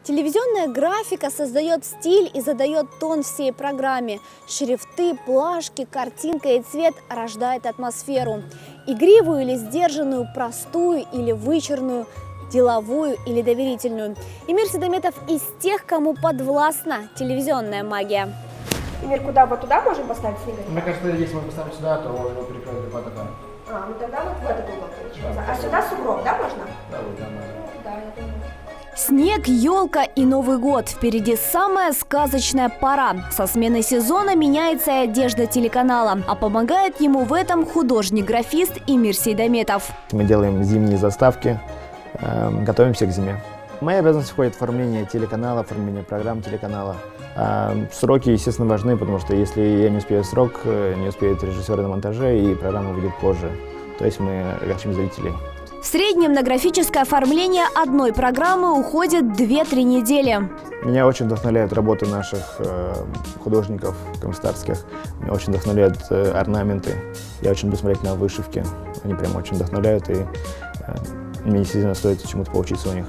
Телевизионная графика создает стиль и задает тон всей программе. Шрифты, плашки, картинка и цвет рождают атмосферу. Игривую или сдержанную, простую или вычурную, деловую или доверительную. Эмир Седометов из тех, кому подвластна телевизионная магия. Эмир, куда? Вот туда можем поставить снеговика? Мне кажется, если мы поставим сюда, то его перекроет любая такая. Ну тогда вот в этот угол получается. А сюда сугроб, да, можно? Да, вот, да, Да, я думаю. Снег, елка и Новый год. Впереди самая сказочная пора. Со смены сезона меняется и одежда телеканала. А помогает ему в этом художник-графист Эмир Седометов. Мы делаем зимние заставки, готовимся к зиме. В мои обязанности входит оформление телеканала, оформление программ телеканала. Сроки, естественно, важны, потому что если я не успею в срок, не успеют режиссеры на монтаже, и программа выйдет позже. То есть мы огорчим зрителей. В среднем на графическое оформление одной программы уходит 2-3 недели. Меня очень вдохновляет работа наших художников комстарских. Меня очень вдохновляют орнаменты. Я очень люблю смотреть на вышивки. Они прям очень вдохновляют, и мне действительно стоит чему-то поучиться у них.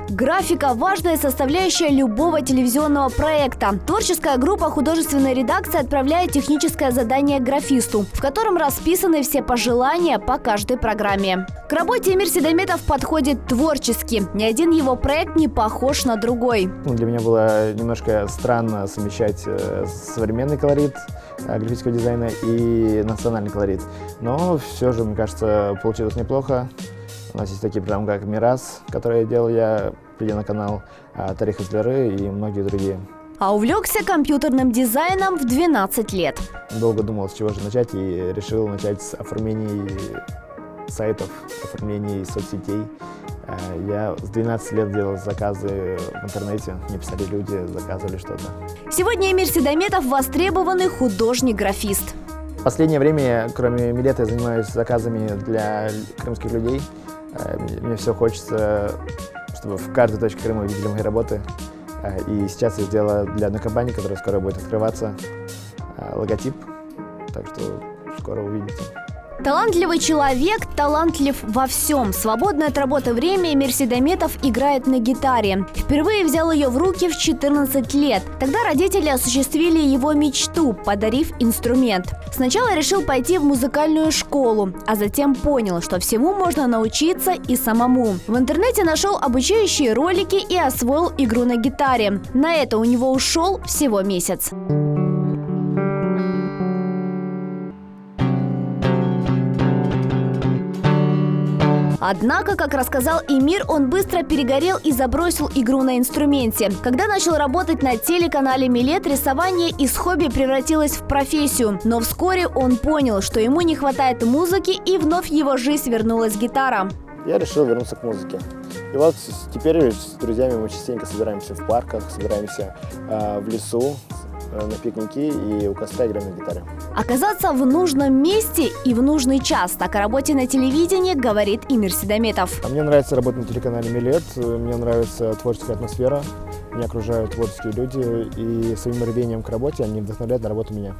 Графика – важная составляющая любого телевизионного проекта. Творческая группа художественной редакции отправляет техническое задание графисту, в котором расписаны все пожелания по каждой программе. К работе Эмир Седометов подходит творчески. Ни один его проект не похож на другой. Для меня было немножко странно совмещать современный колорит графического дизайна и национальный колорит. Но все же, мне кажется, получилось неплохо. У нас есть такие программы, как «Мирас», которые делал я, придя на канал, «Тарих из Леры» и многие другие. А увлекся компьютерным дизайном в 12 лет. Долго думал, с чего же начать, и решил начать с оформления сайтов, оформления соцсетей. Я с 12 лет делал заказы в интернете, мне писали люди, заказывали что-то. Сегодня Эмир Седометов – востребованный художник-графист. В последнее время, кроме Милета, я занимаюсь заказами для крымских людей. Мне все хочется, чтобы в каждой точке Крыма видели мои работы. И сейчас я сделала для одной компании, которая скоро будет открываться, логотип. Так что скоро увидите. Талантливый человек, талантлив во всем. Свободное от работы время Эмир Седометов играет на гитаре. Впервые взял ее в руки в 14 лет. Тогда родители осуществили его мечту, подарив инструмент. Сначала решил пойти в музыкальную школу, а затем понял, что всему можно научиться и самому. В интернете нашел обучающие ролики и освоил игру на гитаре. На это у него ушел всего месяц. Однако, как рассказал Эмир, он быстро перегорел и забросил игру на инструменте. Когда начал работать на телеканале «Милет», рисование из хобби превратилось в профессию. Но вскоре он понял, что ему не хватает музыки, и вновь в его жизнь вернулась гитара. Я решил вернуться к музыке. И вот теперь с друзьями мы частенько собираемся в парках, собираемся в лесу, на пикники, и у костра играем на гитаре. Оказаться в нужном месте и в нужный час. Так о работе на телевидении говорит Эмир Седометов. Мне нравится работать на телеканале «Милет», мне нравится творческая атмосфера, меня окружают творческие люди, и своим рвением к работе они вдохновляют на работу меня.